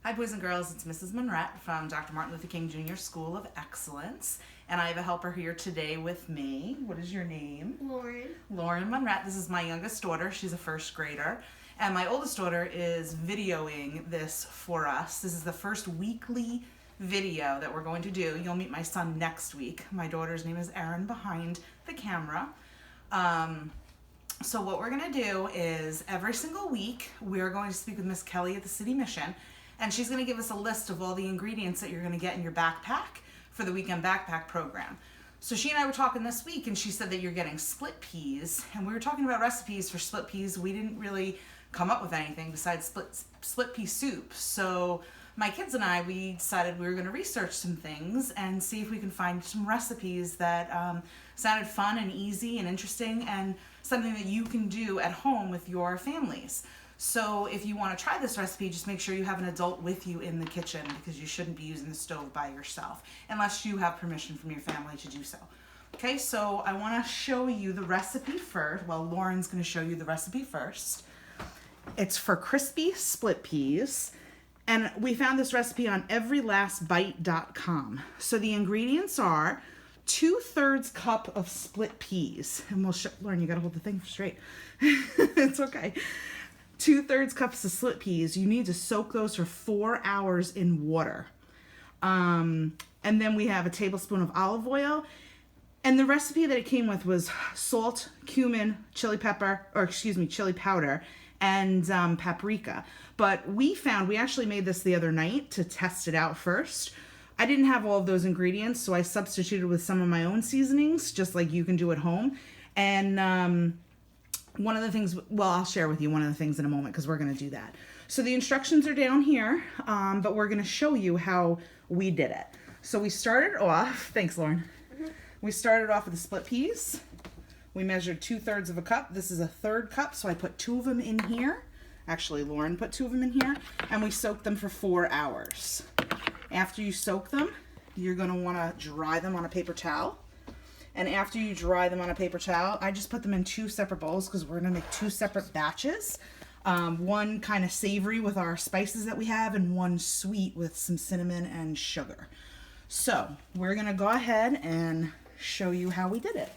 Hi, boys and girls. It's Mrs. Monrette from Dr. Martin Luther King Jr. School of Excellence. And I have a helper here today with me. What is your name? Lauren. Lauren Monrette. This is my youngest daughter. She's a first grader. And my oldest daughter is videoing this for us. This is the first weekly video that we're going to do. You'll meet my son next week. My daughter's name is Erin behind the camera. So what we're going to do is every single week we're going to speak with Miss Kelly at the City Mission, and she's going to give us a list of all the ingredients that you're going to get in your backpack for the weekend backpack program. So she and I were talking this week, and she said that you're getting split peas, and we were talking about recipes for split peas. We didn't really come up with anything besides split pea soup. So my kids and I, we decided we were going to research some things and see if we can find some recipes that sounded fun and easy and interesting and something that you can do at home with your families. So if you want to try this recipe, just make sure you have an adult with you in the kitchen, because you shouldn't be using the stove by yourself unless you have permission from your family to do so. Okay, so I want to show you the recipe first. Well, Lauren's going to show you the recipe first. It's for crispy split peas. And we found this recipe on everylastbite.com. So the ingredients are 2/3 cup of split peas. And we'll show, Lauren, you gotta hold the thing straight. It's okay. 2/3 cups of split peas. You need to soak those for 4 hours in water. And then we have a tablespoon of olive oil. And the recipe that it came with was salt, cumin, chili powder, and paprika. But we actually made this the other night to test it out first. I didn't have all of those ingredients, so I substituted with some of my own seasonings, just like you can do at home. And one of the things, well, I'll share with you one of the things in a moment, because we're going to do that. So the instructions are down here, but we're going to show you how we did it. So we started off, thanks, Lauren. We started off with the split peas. We measured 2/3 of a cup. This is a 1/3 cup, so I put 2 of them in here. Actually, Lauren put 2 of them in here, and we soaked them for 4 hours. After you soak them, you're going to want to dry them on a paper towel. And after you dry them on a paper towel, I just put them in 2 separate bowls, because we're going to make 2 separate batches. One kind of savory with our spices that we have, and one sweet with some cinnamon and sugar. So we're going to go ahead and show you how we did it.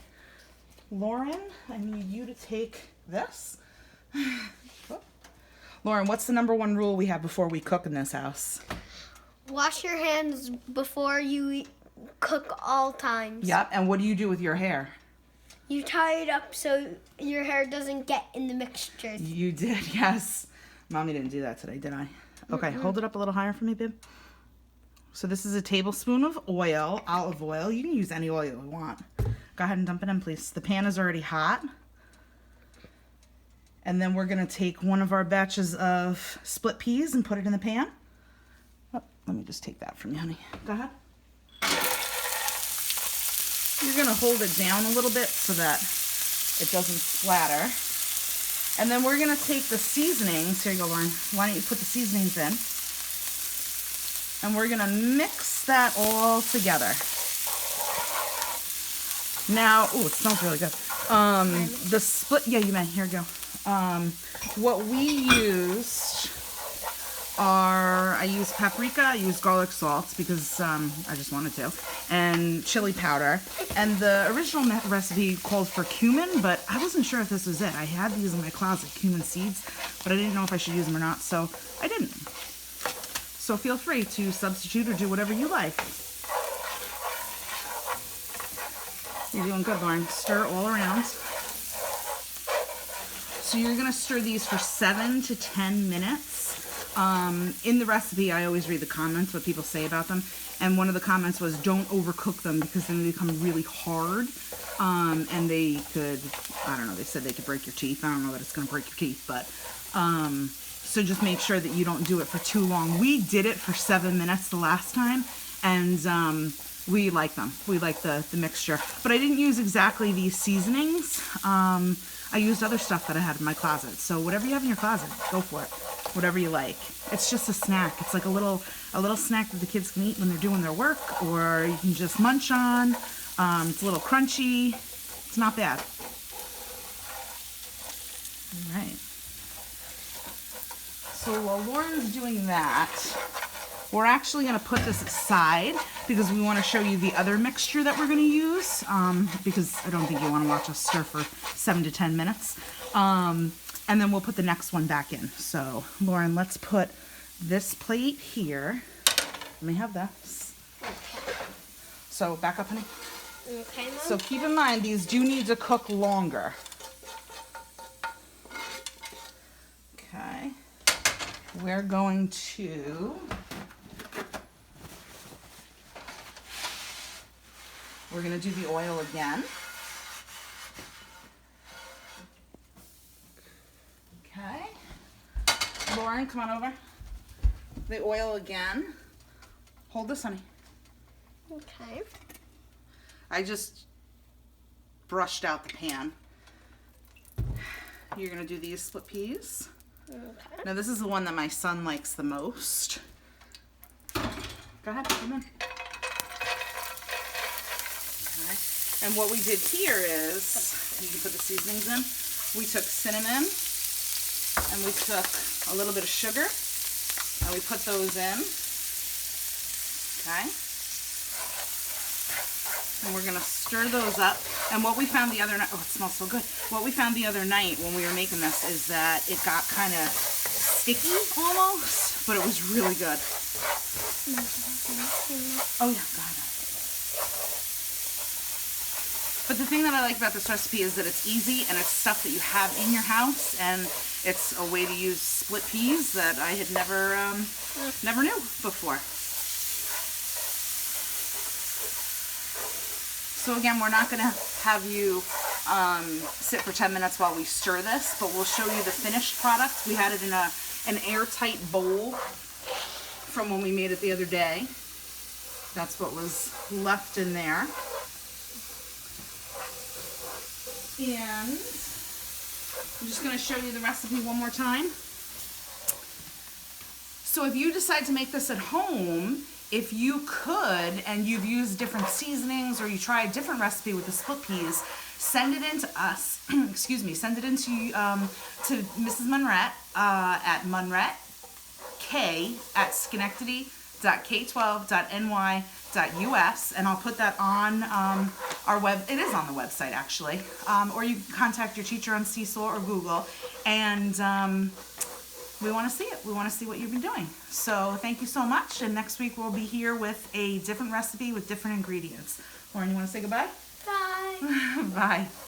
Lauren, I need you to take this. Lauren, what's the #1 rule we have before we cook in this house? Wash your hands before you cook all times. Yep, and what do you do with your hair? You tie it up so your hair doesn't get in the mixture. You did, yes. Mommy didn't do that today, did I? Okay, hold it up a little higher for me, babe. So this is a tablespoon of oil, olive oil. You can use any oil you want. Go ahead and dump it in, please. The pan is already hot. And then we're going to take one of our batches of split peas and put it in the pan. Oh, let me just take that from you, honey. Go ahead. You're going to hold it down a little bit so that it doesn't splatter. And then we're going to take the seasonings. Here you go, Lauren. Why don't you put the seasonings in? And we're going to mix that all together. Now, ooh, it smells really good. The split, yeah, you may. Here we go. What we used I used paprika, I used garlic salt because I just wanted to, and chili powder. And the original recipe called for cumin, but I wasn't sure if this was it. I had these in my closet, cumin seeds, but I didn't know if I should use them or not, so I didn't. So feel free to substitute or do whatever you like. You're doing good, Lauren. Stir all around. So you're going to stir these for 7 to 10 minutes. In the recipe, I always read the comments, what people say about them. And one of the comments was, don't overcook them because then they become really hard. And they could, I don't know, they said they could break your teeth. I don't know that it's going to break your teeth, but so just make sure that you don't do it for too long. We did it for 7 minutes the last time, and we like them. We like the mixture. But I didn't use exactly these seasonings. I used other stuff that I had in my closet. So whatever you have in your closet, go for it. Whatever you like. It's just a snack. It's like a little snack that the kids can eat when they're doing their work, or you can just munch on. It's a little crunchy. It's not bad. All right. So while Lauren's doing that, we're actually going to put this aside because we want to show you the other mixture that we're going to use, because I don't think you want to watch us stir for 7 to 10 minutes. And then we'll put the next one back in. So Lauren, let's put this plate here. Let me have this. Okay. So back up, honey. Okay, Mom. So keep in mind, these do need to cook longer. Okay. We're going to... We're going to do the oil again. Okay. Lauren, come on over. The oil again. Hold this, honey. Okay. I just brushed out the pan. You're going to do these split peas. Okay. Now this is the one that my son likes the most. Go ahead, come in. Okay. And what we did here is, you can put the seasonings in, we took cinnamon and we took a little bit of sugar and we put those in. Okay. And we're gonna stir those up. And what we found the other night, oh, it smells so good. What we found the other night when we were making this is that it got kind of sticky almost, but it was really good. Oh yeah, go ahead. But the thing that I like about this recipe is that it's easy and it's stuff that you have in your house, and it's a way to use split peas that I had never knew before. So again, we're not going to have you sit for 10 minutes while we stir this, but we'll show you the finished product. We had it in an airtight bowl from when we made it the other day. That's what was left in there. And I'm just going to show you the recipe one more time. So if you decide to make this at home, if you could, and you've used different seasonings or you try a different recipe with the split peas, send it in to us, excuse me, send it in to Mrs. Munrett at munrett@schenectady.k12.ny.us, and I'll put that on our web. It is on the website actually, or you can contact your teacher on Cecil or Google, and we want to see it. We want to see what you've been doing. So thank you so much, and next week we'll be here with a different recipe with different ingredients. Lauren, you want to say goodbye? Bye. Bye.